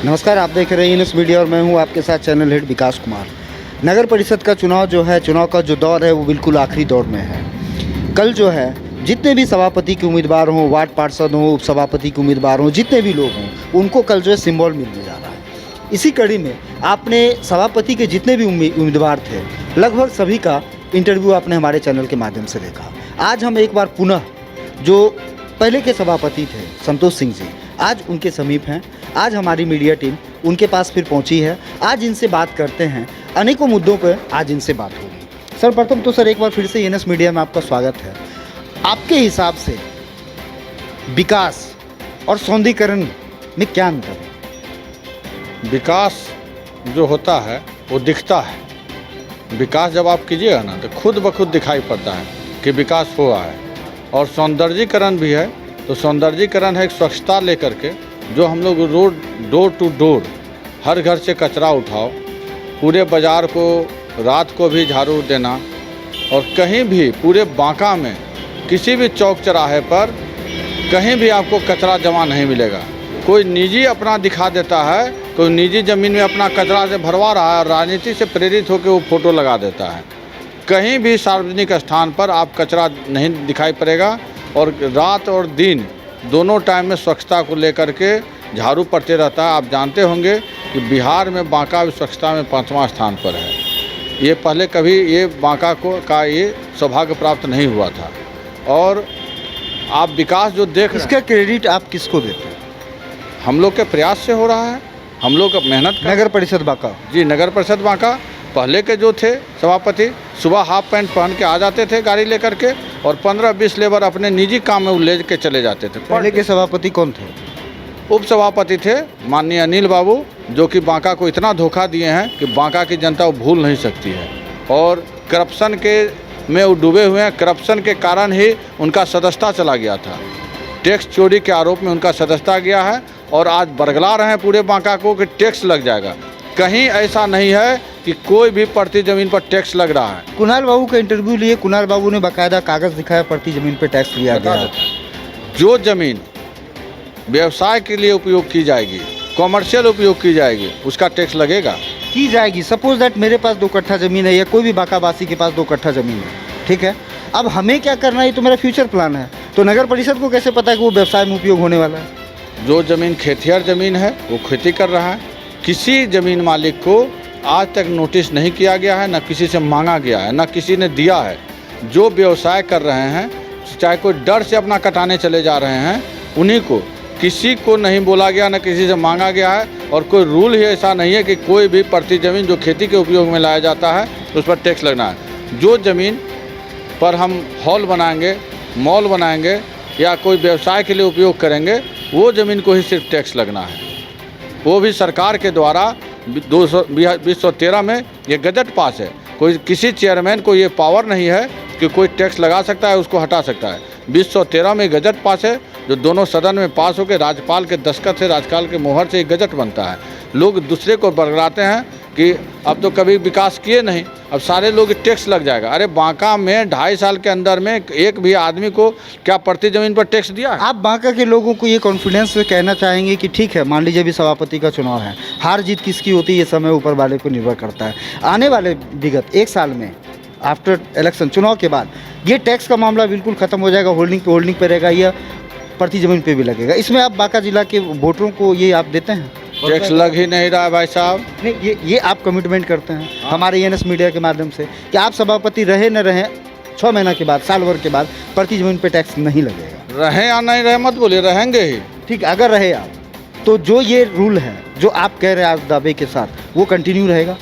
नमस्कार, आप देख रहे हैं न्यूज़ मीडिया और मैं हूं आपके साथ चैनल हेड विकास कुमार। नगर परिषद का चुनाव जो है, चुनाव का जो दौर है वो बिल्कुल आखिरी दौर में है। कल जो है जितने भी सभापति के उम्मीदवार हों, वार्ड पार्षद हों, उपसभापति के उम्मीदवार हों, जितने भी लोग हों, उनको कल जो है सिंबल मिलने जा रहा है। इसी कड़ी में आपने सभापति के जितने भी उम्मीदवार थे, लगभग सभी का इंटरव्यू आपने हमारे चैनल के माध्यम से देखा। आज हम एक बार पुनः जो पहले के सभापति थे संतोष सिंह जी, आज उनके समीप हैं। आज हमारी मीडिया टीम उनके पास फिर पहुंची है। आज इनसे बात करते हैं, अनेकों मुद्दों पर आज इनसे बात होगी। सर, प्रथम तो सर एक बार फिर से एनएस मीडिया में आपका स्वागत है। आपके हिसाब से विकास और सौंदर्यीकरण में क्या अंतर है? विकास जो होता है वो दिखता है। विकास जब आप कीजिएगा ना तो खुद ब खुद दिखाई पड़ता है कि विकास हुआ है। और सौंदर्यीकरण भी है, तो सौंदर्यीकरण है एक स्वच्छता लेकर के, जो हम लोग रोड डोर टू डोर हर घर से कचरा उठाओ, पूरे बाज़ार को रात को भी झाड़ू देना, और कहीं भी पूरे बांका में किसी भी चौक चौराहे पर कहीं भी आपको कचरा जमा नहीं मिलेगा। कोई निजी अपना दिखा देता है, कोई निजी ज़मीन में अपना कचरा से भरवा रहा है और राजनीति से प्रेरित होकर वो फ़ोटो लगा देता है। कहीं भी सार्वजनिक स्थान पर आप कचरा नहीं दिखाई पड़ेगा। और रात और दिन दोनों टाइम में स्वच्छता को लेकर के झाड़ू पड़ते रहता है। आप जानते होंगे कि बिहार में बांका स्वच्छता में 5वां स्थान पर है। ये पहले कभी ये बांका का ये सौभाग्य प्राप्त नहीं हुआ था। और आप विकास जो देख रहे हैं, इसका क्रेडिट आप किसको देते हैं? हम लोग के प्रयास से हो रहा है, हम लोग मेहनत। नगर परिषद बांका जी, नगर परिषद बांका पहले के जो थे सभापति सुबह हाफ पैंट पहन के आ जाते थे गाड़ी लेकर के, और 15-20 लेबर अपने निजी काम में ले के चले जाते थे। पहले के सभापति कौन थे? उप सभापति थे माननीय अनिल बाबू, जो कि बांका को इतना धोखा दिए हैं कि बांका की जनता वो भूल नहीं सकती है। और करप्शन के में वो डूबे हुए हैं। करप्शन के कारण ही उनका सदस्यता चला गया था। टैक्स चोरी के आरोप में उनका सदस्यता गया है, और आज बरगला रहे हैं पूरे बांका को कि टैक्स लग जाएगा। कहीं ऐसा नहीं है कि कोई भी प्रति ज़मीन पर टैक्स लग रहा है। कुणाल बाबू का इंटरव्यू लिए, कुणाल बाबू ने बाकायदा कागज़ दिखाया, प्रति ज़मीन पे टैक्स लिया गया। जो ज़मीन व्यवसाय के लिए उपयोग की जाएगी, कॉमर्शियल उपयोग की जाएगी, उसका टैक्स लगेगा। की जाएगी। सपोज दैट मेरे पास 2 कट्ठा ज़मीन है, या कोई भी बांकावासी के पास 2 कट्ठा ज़मीन है, ठीक है। अब हमें क्या करना है, ये तो मेरा फ्यूचर प्लान है। तो नगर परिषद को कैसे पता है कि वो व्यवसाय में उपयोग होने वाला है? जो ज़मीन खेतिहर ज़मीन है वो खेती कर रहा है। किसी ज़मीन मालिक को आज तक नोटिस नहीं किया गया है, न किसी से मांगा गया है, न किसी ने दिया है। जो व्यवसाय कर रहे हैं, चाहे कोई डर से अपना कटाने चले जा रहे हैं, उन्हीं को, किसी को नहीं बोला गया, न किसी से मांगा गया है। और कोई रूल ही ऐसा नहीं है कि कोई भी प्रति ज़मीन जो खेती के उपयोग में लाया जाता है उस पर टैक्स लगना है। जो ज़मीन पर हम हॉल बनाएंगे, मॉल बनाएंगे, या कोई व्यवसाय के लिए उपयोग करेंगे, वो ज़मीन को ही सिर्फ टैक्स लगना है। वो भी सरकार के द्वारा 2013 में ये गजट पास है। कोई किसी चेयरमैन को ये पावर नहीं है कि कोई टैक्स लगा सकता है, उसको हटा सकता है। 2013 में गजट पास है, जो दोनों सदन में पास होकर राज्यपाल के दस्तखत से, राज्यपाल के मोहर से एक गजट बनता है। लोग दूसरे को बरगलाते हैं कि अब तो कभी विकास किए नहीं, अब सारे लोग टैक्स लग जाएगा। अरे बांका में 2.5 साल के अंदर में एक भी आदमी को क्या प्रति ज़मीन पर टैक्स दिया है? आप बांका के लोगों को ये कॉन्फिडेंस से कहना चाहेंगे कि ठीक है, मान लीजिए अभी सभापति का चुनाव है, हार जीत किसकी होती है ये समय ऊपर वाले को निर्भर करता है। आने वाले विगत 1 साल में आफ्टर इलेक्शन, चुनाव के बाद, ये टैक्स का मामला बिल्कुल ख़त्म हो जाएगा, होल्डिंग पे रहेगा, या प्रति ज़मीन पे भी लगेगा? इसमें आप बांका जिला के वोटरों को ये आप देते हैं? टैक्स लग ही नहीं रहा है भाई साहब। नहीं, ये आप कमिटमेंट करते हैं हमारे एनएस मीडिया के माध्यम से कि आप सभापति रहे न रहे, 6 महीना के बाद, साल भर के बाद प्रति ज़मीन पे टैक्स नहीं लगेगा। रहे या नहीं रहे मत बोलिए, रहेंगे ही। ठीक, अगर रहे आप, तो जो ये रूल है जो आप कह रहे हैं आज दावे के साथ, वो कंटिन्यू रहेगा?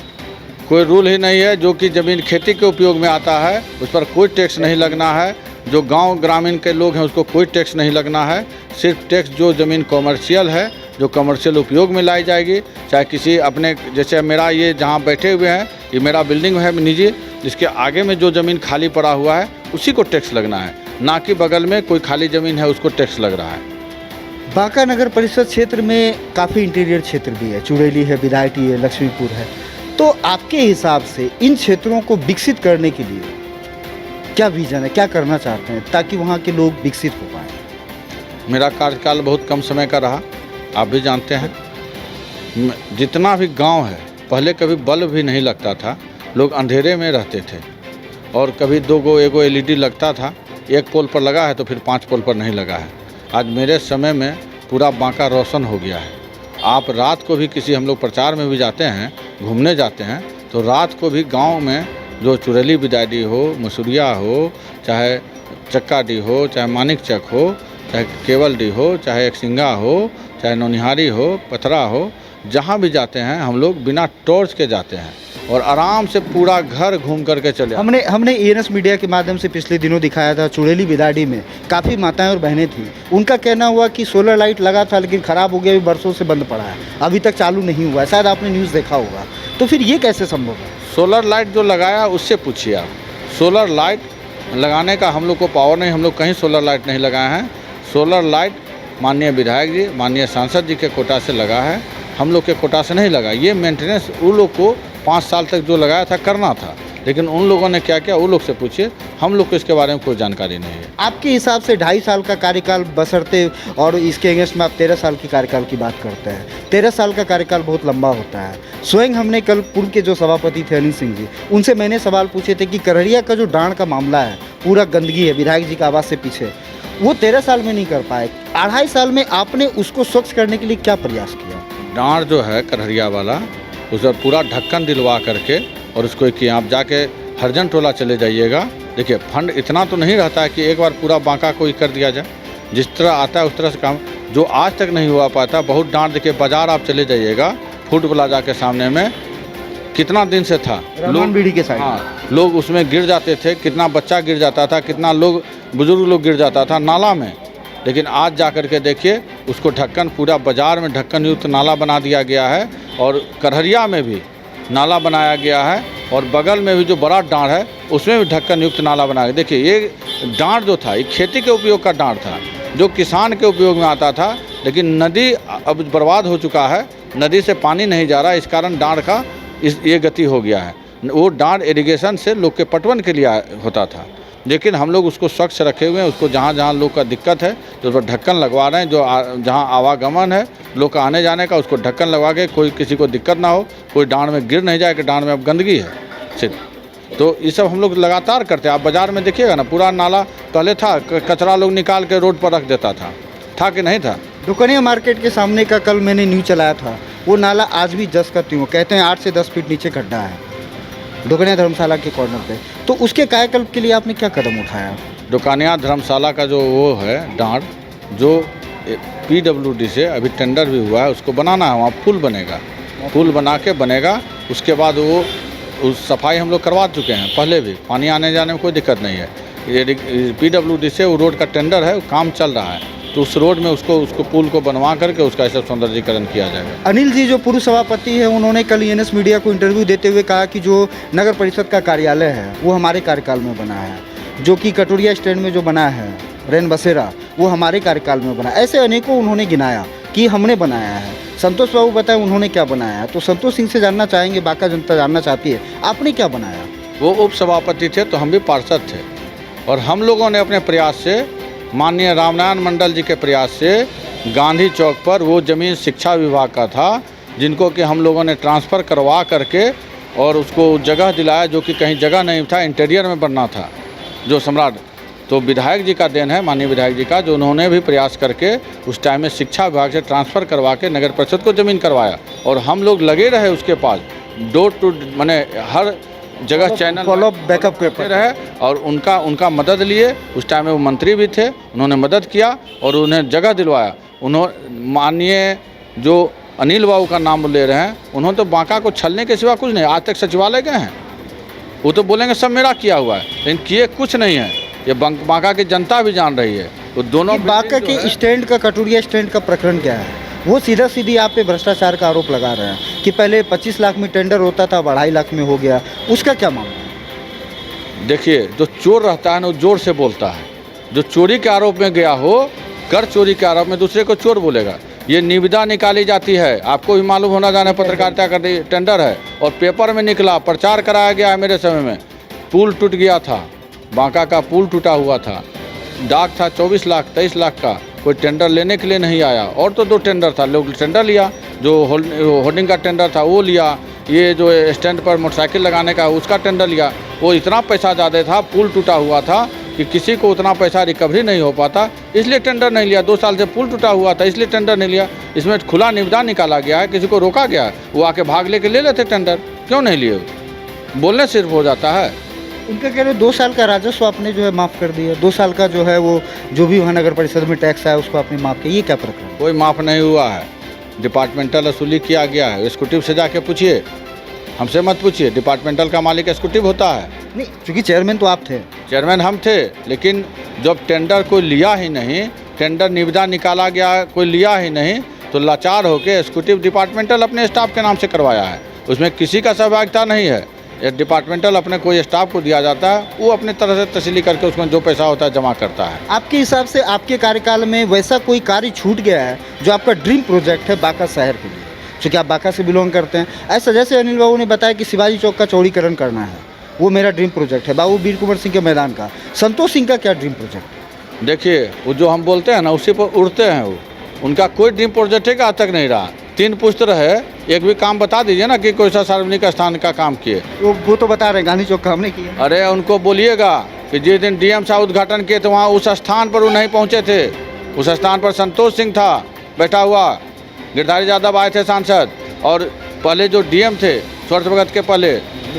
कोई रूल ही नहीं है। जो कि ज़मीन खेती के उपयोग में आता है उस पर कोई टैक्स नहीं लगना है। जो गांव ग्रामीण के लोग हैं उसको कोई टैक्स नहीं लगना है। सिर्फ टैक्स जो ज़मीन कॉमर्शियल है, जो कमर्शियल उपयोग में लाई जाएगी, चाहे किसी अपने, जैसे मेरा ये जहाँ बैठे हुए हैं, ये मेरा बिल्डिंग है निजी, जिसके आगे में जो ज़मीन खाली पड़ा हुआ है उसी को टैक्स लगना है, ना कि बगल में कोई खाली ज़मीन है उसको टैक्स लग रहा है। बांका नगर परिषद क्षेत्र में काफ़ी इंटीरियर क्षेत्र भी है, चुड़ैली है, बिदायटी है, लक्ष्मीपुर है। तो आपके हिसाब से इन क्षेत्रों को विकसित करने के लिए क्या विजन है, क्या करना चाहते हैं ताकि वहाँ के लोग विकसित हो पाएँ? मेरा कार्यकाल बहुत कम समय का रहा, आप भी जानते हैं। जितना भी गांव है, पहले कभी बल्ब भी नहीं लगता था, लोग अंधेरे में रहते थे और कभी एगो एलईडी लगता था, एक पोल पर लगा है तो फिर 5 पोल पर नहीं लगा है। आज मेरे समय में पूरा बांका रोशन हो गया है। आप रात को भी किसी हम लोग प्रचार में भी जाते हैं, घूमने जाते हैं, तो रात को भी गांव में जो चुरेली बिदायडी हो, मसूरिया हो, चाहे चक्काडी हो, चाहे मानिक चक हो, चाहे केवलडी हो, चाहे एकसिंगा हो, चाहे नौनिहारी हो, पथरा हो, जहाँ भी जाते हैं हम लोग बिना टॉर्च के जाते हैं और आराम से पूरा घर घूम करके चले। हमने एएनएस मीडिया के माध्यम से पिछले दिनों दिखाया था चुड़ैली बिदाड़ी में काफ़ी माताएं और बहनें थी। उनका कहना हुआ कि सोलर लाइट लगा था लेकिन ख़राब हो गया, अभी बरसों से बंद पड़ा है, अभी तक चालू नहीं हुआ है। शायद आपने न्यूज़ देखा होगा, तो फिर ये कैसे संभव है? सोलर लाइट जो लगाया उससे पूछिए आप। सोलर लाइट लगाने का हम लोग को पावर नहीं, हम लोग कहीं सोलर लाइट नहीं लगाए हैं। सोलर लाइट माननीय विधायक जी, माननीय सांसद जी के कोटा से लगा है, हम लोग के कोटा से नहीं लगा। ये मेंटेनेंस उन लोग को 5 साल तक जो लगाया था करना था, लेकिन उन लोगों ने क्या किया वो लोग से पूछिए, हम लोग को इसके बारे में कोई जानकारी नहीं है। आपके हिसाब से 2.5 साल का कार्यकाल बसरते और इसके अगेंस्ट में आप 13 साल की कार्यकाल की बात करते हैं। 13 साल का कार्यकाल बहुत लंबा होता है। स्वयं हमने कल पूर्व के जो सभापति थे अनिल सिंह जी, उनसे मैंने सवाल पूछे थे कि करहरिया का जो डांड का मामला है, पूरा गंदगी है विधायक जी का आवास से पीछे, वो 13 साल में नहीं कर पाए। 2.5 साल में आपने उसको स्वच्छ करने के लिए क्या प्रयास किया? डांड जो है करहरिया वाला, उस पर पूरा ढक्कन दिलवा करके और उसको कि आप जाके हरजन टोला चले जाइएगा। देखिए फंड इतना तो नहीं रहता है कि एक बार पूरा बांका को ही कर दिया जाए, जिस तरह आता है उस तरह से काम जो आज तक नहीं हुआ पाता। बहुत डांड देखिए, बाजार आप चले जाइएगा, फूड प्लाजा के सामने में कितना दिन से था, लोग बीड़ी के साइड, हाँ, लोग उसमें गिर जाते थे, कितना बच्चा गिर जाता था, कितना लोग बुजुर्ग लोग गिर जाता था नाला में। लेकिन आज जा कर के देखिए उसको ढक्कन, पूरा बाजार में ढक्कन युक्त नाला बना दिया गया है और करहरिया में भी नाला बनाया गया है और बगल में भी जो बड़ा डांड है उसमें भी ढक्कन युक्त नाला बनाया गया। देखिए ये डांड जो था ये खेती के उपयोग का डांड था, जो किसान के उपयोग में आता था, लेकिन नदी अब बर्बाद हो चुका है, नदी से पानी नहीं जा रहा, इस कारण डांड का ये गति हो गया है। वो डांड इरिगेशन से लोग के पटवन के लिए होता था, लेकिन हम लोग उसको स्वच्छ रखे हुए हैं। उसको जहाँ जहाँ लोग का दिक्कत है तो उस पर ढक्कन लगवा रहे हैं, जो जहाँ आवागमन है लोग का आने जाने का, उसको ढक्कन लगवा के कोई किसी को दिक्कत ना हो, कोई डांड में गिर नहीं जाए कि डांड में अब गंदगी है सिर्फ। तो ये सब हम लोग लगातार करते हैं। आप बाज़ार में देखिएगा ना, पूरा नाला पहले था, कचरा लोग निकाल के रोड पर रख देता था कि नहीं था? दुकनिया मार्केट के सामने का कल मैंने न्यूज़ चलाया था, वो नाला आज भी जस का त्यों, कहते हैं 8 से 10 फीट नीचे खड्डा है दुकनिया धर्मशाला के कॉर्नर पे। तो उसके कायाकल्प के लिए आपने क्या कदम उठाया? दुकानिया धर्मशाला का जो वो है डांड, जो PWD से अभी टेंडर भी हुआ है, उसको बनाना है, वहाँ पुल बनेगा, पुल बना के बनेगा। उसके बाद वो उस सफाई हम लोग करवा चुके हैं पहले भी, पानी आने जाने में कोई दिक्कत नहीं है। ये PWD से वो रोड का टेंडर है, काम चल रहा है, तो उस रोड में उसको पुल को बनवा करके उसका ऐसा सौंदर्यीकरण किया जाएगा। अनिल जी जो पूर्व सभापति हैं, उन्होंने कल एएनएस मीडिया को इंटरव्यू देते हुए कहा कि जो नगर परिषद का कार्यालय है वो हमारे कार्यकाल में बना है, जो कि कटोरिया स्टैंड में जो बना है रेन बसेरा, वो हमारे कार्यकाल में बना। ऐसे अनेकों उन्होंने गिनाया कि हमने बनाया है। संतोष बाबू बताएं उन्होंने क्या बनाया है, तो संतोष सिंह से जानना चाहेंगे, बांका जनता जानना चाहती है आपने क्या बनाया? वो उप सभापति थे तो हम भी पार्षद थे, और हम लोगों ने अपने प्रयास से, माननीय रामनारायण मंडल जी के प्रयास से, गांधी चौक पर वो ज़मीन शिक्षा विभाग का था, जिनको कि हम लोगों ने ट्रांसफ़र करवा करके और उसको जगह दिलाया, जो कि कहीं जगह नहीं था, इंटीरियर में बनना था जो सम्राट। तो विधायक जी का देन है, माननीय विधायक जी का, जो उन्होंने भी प्रयास करके उस टाइम में शिक्षा विभाग से ट्रांसफ़र करवा के नगर परिषद को ज़मीन करवाया, और हम लोग लगे रहे उसके पास, डोर टू माने हर जगह चैनल फॉलो बैकअप करते रहे, और उनका मदद लिए। उस टाइम में वो मंत्री भी थे, उन्होंने मदद किया और उन्हें जगह दिलवाया। माननीय जो अनिल बाबू का नाम ले रहे हैं, उन्होंने तो बांका को छलने के सिवा कुछ नहीं, आज तक सचिवालय गए हैं, वो तो बोलेंगे सब मेरा किया हुआ है, लेकिन किए कुछ नहीं है। ये बांका की जनता भी जान रही है। तो दोनों बांका के स्टैंड का, कटोरिया स्टैंड का प्रकरण क्या है? वो सीधा सीधी आप पे भ्रष्टाचार का आरोप लगा रहे हैं कि पहले 25 लाख में टेंडर होता था, 2.5 लाख में हो गया, उसका क्या मामला है? देखिए, जो चोर रहता है ना वो जोर से बोलता है। जो चोरी के आरोप में गया हो, कर चोरी के आरोप में दूसरे को चोर बोलेगा। ये निविदा निकाली जाती है, आपको भी मालूम होना जाना, पत्रकारिता का टेंडर है, और पेपर में निकला, प्रचार कराया गया है। मेरे समय में पुल टूट गया था, बांका का पुल टूटा हुआ था, डाक था 24 लाख 23 लाख का, कोई टेंडर लेने के लिए नहीं आया, और तो 2 टेंडर था, लोग टेंडर लिया, जो होर्डिंग का टेंडर था वो लिया, ये जो स्टैंड पर मोटरसाइकिल लगाने का उसका टेंडर लिया। वो इतना पैसा ज़्यादा था, पुल टूटा हुआ था कि किसी को उतना पैसा रिकवरी नहीं हो पाता, इसलिए टेंडर नहीं लिया। 2 साल से पुल टूटा हुआ था इसलिए टेंडर नहीं लिया। इसमें खुला निविदा निकाला गया है, किसी को रोका गया है, वो आके भाग लेके ले लेते टेंडर, क्यों नहीं लिए? बोलने सिर्फ हो जाता है। उनका कह रहे 2 साल का राजस्व आपने जो है माफ़ कर दिया, 2 साल का जो है वो जो भी वहाँ नगर परिषद में टैक्स आया उसको आपने माफ़ किया, ये क्या प्रकरण है? कोई माफ़ नहीं हुआ है, डिपार्टमेंटल वसूली किया गया है। एग्जीक्यूटिव से जाके पूछिए, हमसे मत पूछिए। डिपार्टमेंटल का मालिक एग्जीक्यूटिव होता है। नहीं, क्योंकि चेयरमैन तो आप थे। चेयरमैन हम थे, लेकिन जब टेंडर कोई लिया ही नहीं, टेंडर निविदा निकाला गया, कोई लिया ही नहीं, तो लाचार होकर एग्जीक्यूटिव डिपार्टमेंटल अपने स्टाफ के नाम से करवाया है। उसमें किसी का सहभागिता नहीं है। ये डिपार्टमेंटल अपने कोई स्टाफ को दिया जाता है, वो अपने तरह से तसल्ली करके उसमें जो पैसा होता है जमा करता है। आपके हिसाब से आपके कार्यकाल में वैसा कोई कार्य छूट गया है जो आपका ड्रीम प्रोजेक्ट है बांका शहर के लिए, क्योंकि आप बांका से बिलोंग करते हैं? ऐसा जैसे अनिल बाबू ने बताया कि शिवाजी चौक का चौड़ीकरण करना है, वो मेरा ड्रीम प्रोजेक्ट है। बाबू वीर कुंवर सिंह के मैदान का, संतोष सिंह का क्या ड्रीम प्रोजेक्ट? देखिए, वो जो हम बोलते हैं ना उसी पर उड़ते हैं। वो उनका कोई ड्रीम प्रोजेक्ट है कि आज तक नहीं रहा। 3 पुत्र है, एक भी काम बता दीजिए ना कि कोई सा सार्वजनिक स्थान का काम किए। वो तो बता रहे हैं गांधी चौक का हमने किया। अरे उनको बोलिएगा कि जिस दिन डीएम साहब उद्घाटन किए थे वहाँ उस स्थान पर वो नहीं पहुँचे थे। उस स्थान पर संतोष सिंह था बैठा हुआ, गिरधारी यादव आए थे सांसद, और पहले जो डीएम थे स्वर्थ भगत के पहले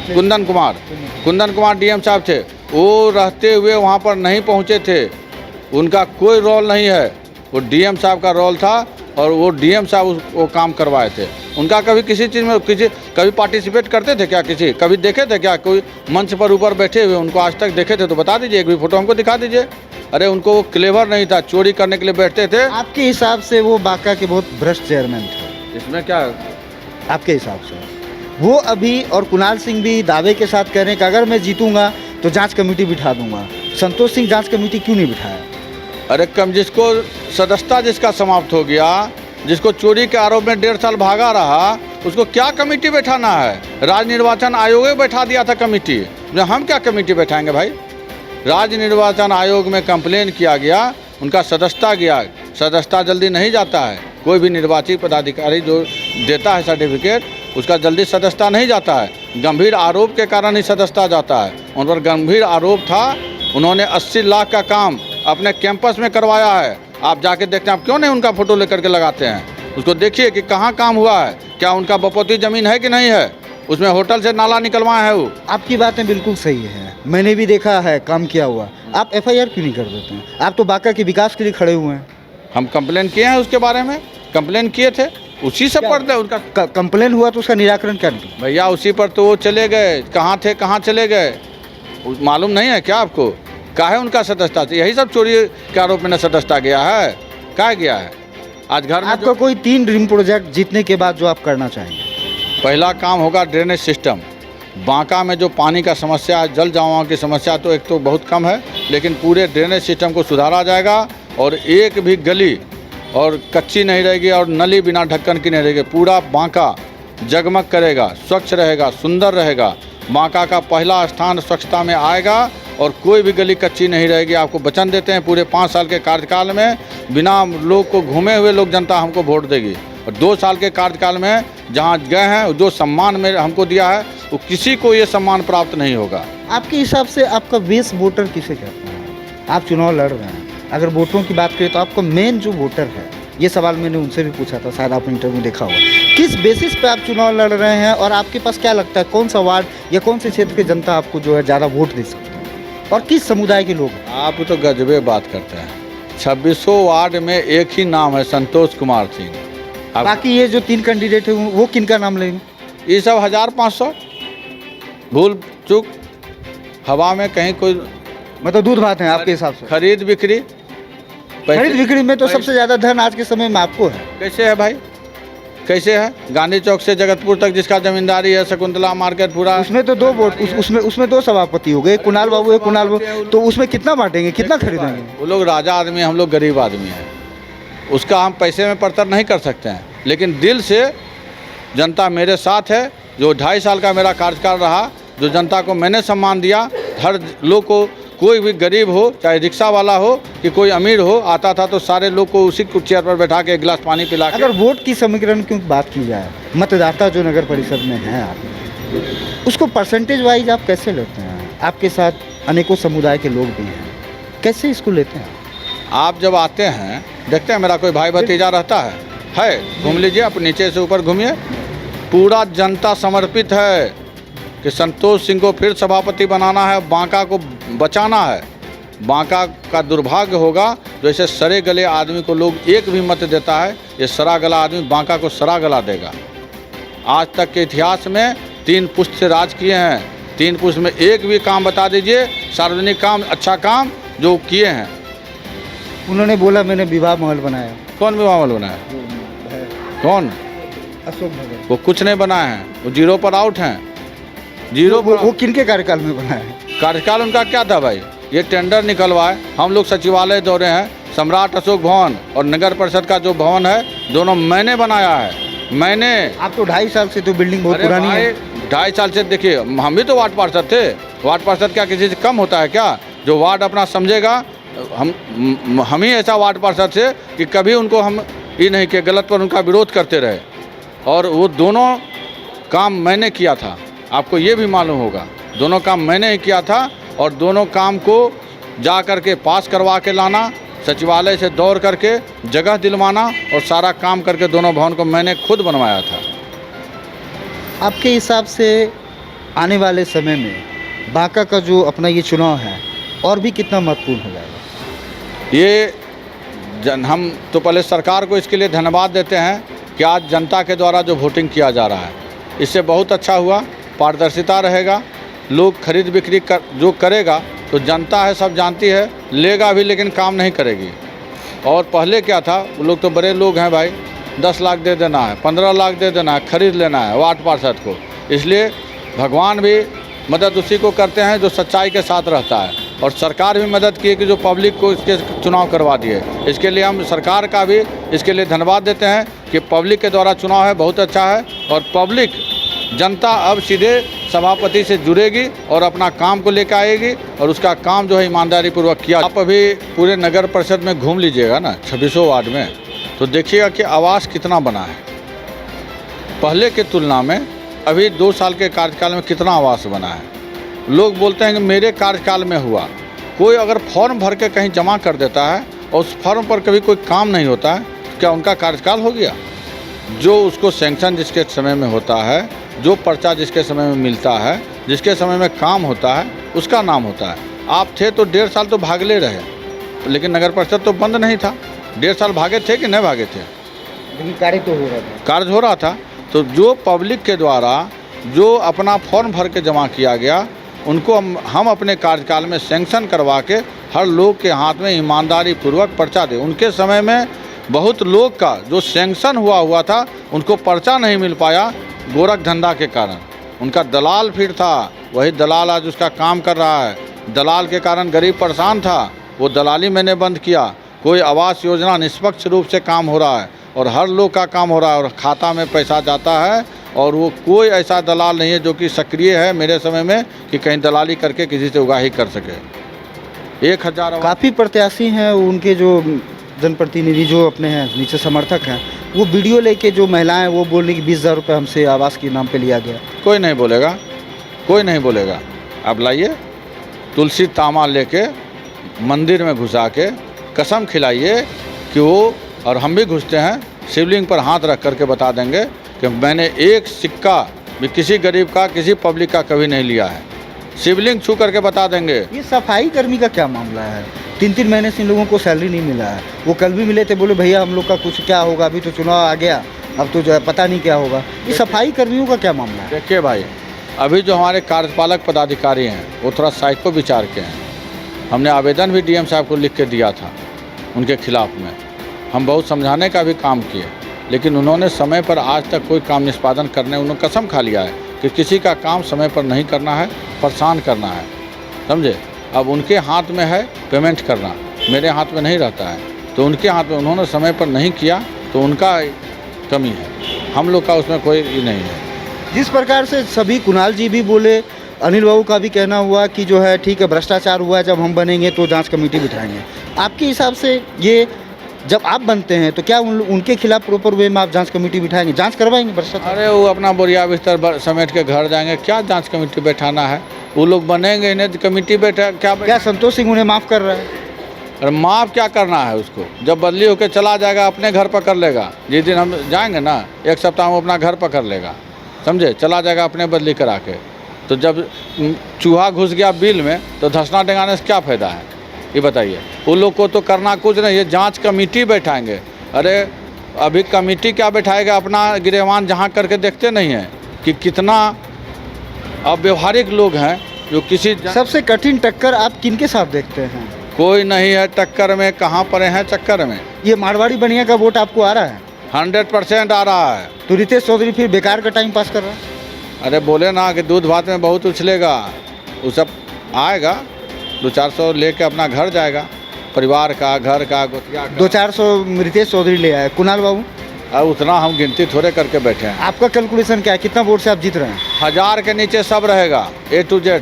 कुंदन कुमार डीएम साहब थे, वो रहते हुए वहाँ पर नहीं पहुँचे थे। उनका कोई रोल नहीं है, वो डीएम साहब का रोल था और वो डीएम साहब वो काम करवाए थे। उनका कभी किसी चीज़ में कभी पार्टिसिपेट करते थे क्या? कभी देखे थे क्या कोई मंच पर ऊपर बैठे हुए? उनको आज तक देखे थे तो बता दीजिए, एक भी फोटो हमको दिखा दीजिए। अरे उनको वो क्लेवर नहीं था, चोरी करने के लिए बैठते थे। आपके हिसाब से वो बांका के बहुत भ्रष्ट चेयरमैन थे? इसमें क्या आपके हिसाब से वो अभी, और कुणाल सिंह भी दावे के साथ कह रहे हैं कि अगर मैं जीतूंगा तो जांच कमेटी बिठा दूंगा। संतोष सिंह जांच कमेटी क्यों नहीं बिठाया? अरे कम, जिसको सदस्यता जिसका समाप्त हो गया, जिसको चोरी के आरोप में 1.5 साल भागा रहा, उसको क्या कमेटी बैठाना है? राज्य निर्वाचन आयोग ने बैठा दिया था कमेटी, हम क्या कमेटी बैठाएंगे भाई? राज्य निर्वाचन आयोग में कंप्लेन किया गया, उनका सदस्यता गया। सदस्यता जल्दी नहीं जाता है, कोई भी निर्वाचित पदाधिकारी जो देता है सर्टिफिकेट उसका जल्दी सदस्यता नहीं जाता है। गंभीर आरोप के कारण ही सदस्यता जाता है। उन पर गंभीर आरोप था, उन्होंने 80 लाख का काम अपने कैंपस में करवाया है। आप जाके देखते हैं, आप क्यों नहीं उनका फोटो लेकर के लगाते हैं? उसको देखिए कि कहाँ काम हुआ है, क्या उनका बपोती ज़मीन है कि नहीं है, उसमें होटल से नाला निकलवाया है वो। आपकी बातें बिल्कुल सही है, मैंने भी देखा है काम किया हुआ। आप एफआईआर क्यों नहीं कर देते हैं? आप तो बांका के विकास के लिए खड़े हुए हैं। हम कंप्लेन किए हैं उसके बारे में, कंप्लेन किए थे, उसी से पर उनका कंप्लेन हुआ तो उसका निराकरण क्या निकला? भैया उसी पर तो वो चले गए। कहाँ थे, कहाँ चले गए, मालूम नहीं है क्या आपको? काहे उनका सदस्यता, यही सब चोरी के आरोप में सदस्यता गया है, कहाँ गया है? आज घर में आपका कोई 3 ड्रीम प्रोजेक्ट जीतने के बाद जो आप करना चाहेंगे? पहला काम होगा ड्रेनेज सिस्टम। बांका में जो पानी का समस्या है, जल जमाव की समस्या तो एक तो बहुत कम है, लेकिन पूरे ड्रेनेज सिस्टम को सुधारा जाएगा और एक भी गली और कच्ची नहीं रहेगी और नली बिना ढक्कन की नहीं रहेगी। पूरा बांका जगमग करेगा, स्वच्छ रहेगा, सुंदर रहेगा। बांका का पहला स्थान स्वच्छता में आएगा और कोई भी गली कच्ची नहीं रहेगी। आपको वचन देते हैं पूरे 5 साल के कार्यकाल में बिना लोग को घूमे हुए लोग जनता हमको वोट देगी। और 2 साल के कार्यकाल में जहां गए हैं, जो सम्मान में हमको दिया है, वो किसी को ये सम्मान प्राप्त नहीं होगा। आपके हिसाब से आपका बेस वोटर किसे कहते हैं? आप चुनाव लड़ रहे हैं, अगर वोटरों की बात करें तो आपका मेन जो वोटर है, ये सवाल मैंने उनसे भी पूछा था, शायद आपने इंटरव्यू देखा होगा, किस बेसिस पे आप चुनाव लड़ रहे हैं और आपके पास क्या लगता है कौन सा वार्ड या कौन से क्षेत्र की जनता आपको जो है ज़्यादा वोट दे सकती है और किस समुदाय के लोग? आप तो गजबे बात करते हैं। 2600 वार्ड में एक ही नाम है, संतोष कुमार सिंह। बाकी ये जो 3 कैंडिडेट है वो किनका नाम लेंगे? ये सब 1500 भूल चूक हवा में कहीं कोई, मतलब दूध भात है आपके हिसाब से? खरीद बिक्री खरीद बिक्री में तो सबसे ज़्यादा धन आज के समय में आपको है। कैसे है भाई, कैसे है? गांधी चौक से जगतपुर तक जिसका जमींदारी है, शकुंतला मार्केट पूरा, उसमें तो 2 वोट, उसमें 2 सभापति हो गए, कुणाल बाबू है, कुणाल बाबू, तो उसमें कितना बांटेंगे, कितना खरीदेंगे? वो लोग राजा आदमी हैं, हम लोग गरीब आदमी हैं। उसका हम पैसे में परतर नहीं कर सकते हैं, लेकिन दिल से जनता मेरे साथ है। जो 2.5 साल का मेरा कार्यकाल रहा, जो जनता को मैंने सम्मान दिया, हर लोग को कोई भी गरीब हो, चाहे रिक्शा वाला हो कि कोई अमीर हो, आता था तो सारे लोग को उसी चेयर पर बैठा के एक गिलास पानी पिला के। अगर वोट की समीकरण की बात की जाए, मतदाता जो नगर परिषद में हैं आप, उसको परसेंटेज वाइज आप कैसे लेते हैं? आपके साथ अनेकों समुदाय के लोग भी हैं, कैसे इसको लेते हैं? आप जब आते हैं, देखते हैं मेरा कोई भाई भतीजा रहता है, घूम लीजिए, आप नीचे से ऊपर घूमिए, पूरा जनता समर्पित है कि संतोष सिंह को फिर सभापति बनाना है, बांका को बचाना है। बांका का दुर्भाग्य होगा जो ऐसे सरे गले आदमी को लोग एक भी मत देता है, ये सरा गला आदमी बांका को सरा गला देगा। आज तक के इतिहास में 3 पुष्ट से राज किए हैं, 3 पुष्ट में एक भी काम बता दीजिए सार्वजनिक काम, अच्छा काम जो किए हैं। उन्होंने बोला मैंने विवाह महल बनाया। कौन विवाह महल बनाया? कौन? अशोक नगर। वो कुछ नहीं बनाए हैं, वो जीरो पर आउट हैं। जीरो वो किनके कार्यकाल में बना है? कार्यकाल उनका क्या था भाई? ये टेंडर निकलवाए, हम लोग सचिवालय दौरे हैं, सम्राट अशोक भवन और नगर परिषद का जो भवन है दोनों मैंने बनाया है। मैंने। आप तो 2.5 साल से तो बिल्डिंग बहुत पुरानी है। 2.5 साल से देखिए, हम भी तो वार्ड पार्षद थे। वार्ड पार्षद क्या किसी से कम होता है क्या? जो वार्ड अपना समझेगा, हम ही ऐसा वार्ड पार्षद थे कि कभी उनको हम ये नहीं कि गलत पर उनका विरोध करते रहे, और वो दोनों काम मैंने किया था। आपको ये भी मालूम होगा, दोनों काम मैंने ही किया था, और दोनों काम को जा कर के पास करवा के लाना, सचिवालय से दौड़ करके जगह दिलवाना और सारा काम करके दोनों भवन को मैंने खुद बनवाया था। आपके हिसाब से आने वाले समय में बांका का जो अपना ये चुनाव है और भी कितना महत्वपूर्ण हो जाएगा? हम तो पहले सरकार को इसके लिए धन्यवाद देते हैं कि आज जनता के द्वारा जो वोटिंग किया जा रहा है, इससे बहुत अच्छा हुआ। पारदर्शिता रहेगा, लोग खरीद बिक्री जो करेगा तो जनता है, सब जानती है, लेगा भी लेकिन काम नहीं करेगी। और पहले क्या था, वो लोग तो बड़े लोग हैं भाई, 10 लाख दे देना है, 15 लाख दे देना है, खरीद लेना है वार्ड पार्षद को। इसलिए भगवान भी मदद उसी को करते हैं जो सच्चाई के साथ रहता है, और सरकार भी मदद की कि जो पब्लिक को इसके चुनाव करवा दिए। इसके लिए हम सरकार का भी इसके लिए धन्यवाद देते हैं कि पब्लिक के द्वारा चुनाव है, बहुत अच्छा है। और पब्लिक जनता अब सीधे सभापति से जुड़ेगी और अपना काम को लेकर आएगी, और उसका काम जो है ईमानदारी पूर्वक किया। आप अभी पूरे नगर परिषद में घूम लीजिएगा ना, 26 वार्ड में, तो देखिएगा कि आवास कितना बना है। पहले की तुलना में अभी 2 साल के कार्यकाल में कितना आवास बना है। लोग बोलते हैं कि मेरे कार्यकाल में हुआ। कोई अगर फॉर्म भर के कहीं जमा कर देता है और उस फॉर्म पर कभी कोई काम नहीं होता है, क्या उनका कार्यकाल हो गया? जो उसको सैंक्शन जिसके समय में होता है, जो पर्चा जिसके समय में मिलता है, जिसके समय में काम होता है, उसका नाम होता है। आप थे तो 1.5 साल तो भागले रहे, लेकिन नगर परिषद तो बंद नहीं था। 1.5 साल भागे थे कि नहीं भागे थे? लेकिन कार्य तो हो रहा था। कार्य हो रहा था। तो जो पब्लिक के द्वारा जो अपना फॉर्म भर के जमा किया गया, उनको हम अपने कार्यकाल में सैंक्शन करवा के हर लोग के हाथ में ईमानदारी पूर्वक पर्चा दें। उनके समय में बहुत लोग का जो सैंक्शन हुआ था, उनको पर्चा नहीं मिल पाया गोरख धंधा के कारण। उनका दलाल फिर था, वही दलाल आज उसका काम कर रहा है। दलाल के कारण गरीब परेशान था, वो दलाली मैंने बंद किया। कोई आवास योजना निष्पक्ष रूप से काम हो रहा है और हर लोग का काम हो रहा है और खाता में पैसा जाता है, और वो कोई ऐसा दलाल नहीं है जो कि सक्रिय है मेरे समय में कि कहीं दलाली करके किसी से उगाही कर सके। 1000 काफ़ी प्रत्याशी हैं, उनके जो जनप्रतिनिधि जो अपने हैं नीचे समर्थक हैं, वो वीडियो लेके जो महिलाएं वो बोल रही कि 20,000 रुपये हमसे आवास के नाम पे लिया गया। कोई नहीं बोलेगा, कोई नहीं बोलेगा। आप लाइए तुलसी तामा लेके मंदिर में घुसा के कसम खिलाइए कि वो, और हम भी घुसते हैं, शिवलिंग पर हाथ रख करके बता देंगे कि मैंने एक सिक्का भी किसी गरीब का, किसी पब्लिक का कभी नहीं लिया है। शिवलिंग छू करके बता देंगे। ये सफाई कर्मी का क्या मामला है? 3-3 महीने से इन लोगों को सैलरी नहीं मिला है। वो कल भी मिले थे, बोले भैया हम लोग का कुछ क्या होगा, अभी तो चुनाव आ गया, अब तो जो है पता नहीं क्या होगा। ये सफाई कर्मियों का क्या मामला है? देखिए भाई, अभी जो हमारे कार्यपालक पदाधिकारी हैं वो थोड़ा साइको विचार के हैं। हमने आवेदन भी डीएम साहब को लिख के दिया था उनके खिलाफ में। हम बहुत समझाने का भी काम किए, लेकिन उन्होंने समय पर आज तक कोई काम निष्पादन करने, उन्होंने कसम खा लिया है कि किसी का काम समय पर नहीं करना है, परेशान करना है, समझे। अब उनके हाथ में है पेमेंट करना, मेरे हाथ में नहीं रहता है। तो उनके हाथ में, उन्होंने समय पर नहीं किया तो उनका कमी है, हम लोग का उसमें कोई नहीं है। जिस प्रकार से सभी कुणाल जी भी बोले, अनिल बाबू का भी कहना हुआ कि जो है ठीक है भ्रष्टाचार हुआ है, जब हम बनेंगे तो जांच कमेटी बिठाएंगे। आपके हिसाब से ये जब आप बनते हैं तो क्या उनके खिलाफ प्रॉपर वे में आप जांच कमेटी बिठाएंगे, जांच करवाएंगे भ्रष्टाचार? अरे वो अपना बोरिया बिस्तर समेट के घर जाएंगे, क्या जांच कमेटी बैठाना है? वो लोग बनेंगे इन्हें तो कमेटी बैठा क्या संतोष सिंह उन्हें माफ़ कर रहा है? अरे माफ़ क्या करना है उसको? जब बदली होकर चला जाएगा अपने घर पकड़ लेगा। जिस दिन हम जाएंगे ना 1 सप्ताह में अपना घर पकड़ लेगा, समझे, चला जाएगा अपने बदली करा के। तो जब चूहा घुस गया बिल में तो धंसना डेंगाने से क्या फ़ायदा है, ये बताइए। उन लोग को तो करना कुछ नहीं, ये जांच कमेटी बैठाएंगे। अरे अभी कमेटी क्या बैठाएगा, अपना गिरेवान जहाँ करके देखते नहीं हैं कि कितना अव्यवहारिक लोग हैं जो किसी सबसे कठिन टक्कर आप किनके साथ देखते हैं? कोई नहीं है टक्कर में, कहाँ पड़े हैं चक्कर में। ये मारवाड़ी बनिया का वोट आपको आ रहा है? 100% आ रहा है। तो रितेश चौधरी फिर बेकार का टाइम पास कर रहा है? अरे बोले ना कि दूध भात में बहुत उछलेगा, वो सब आएगा 200-400 लेके अपना घर जाएगा, परिवार का, घर का, गोतिया का। 200-400 रितेश चौधरी ले आए। कुणाल बाबू और उतना हम गिनती थोड़े करके बैठे हैं। आपका कैलकुलेशन क्या है, कितना वोट से आप जीत रहे हैं? 1000 के नीचे सब रहेगा, A to Z,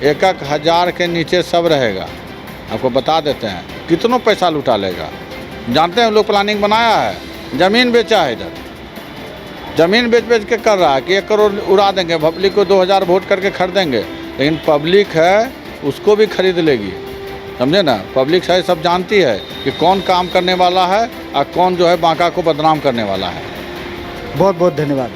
1-1000 के नीचे सब रहेगा। आपको बता देते हैं कितनों पैसा लुटा लेगा। जानते हैं लोग प्लानिंग बनाया है, ज़मीन बेचा है, इधर ज़मीन बेच के कर रहा है कि 1 करोड़ उड़ा देंगे, पब्लिक को 2000 वोट करके खरीदेंगे। लेकिन पब्लिक है उसको भी खरीद लेगी, समझे ना। पब्लिक है सब जानती है कि कौन काम करने वाला है और कौन जो है बांका को बदनाम करने वाला है। बहुत बहुत धन्यवाद।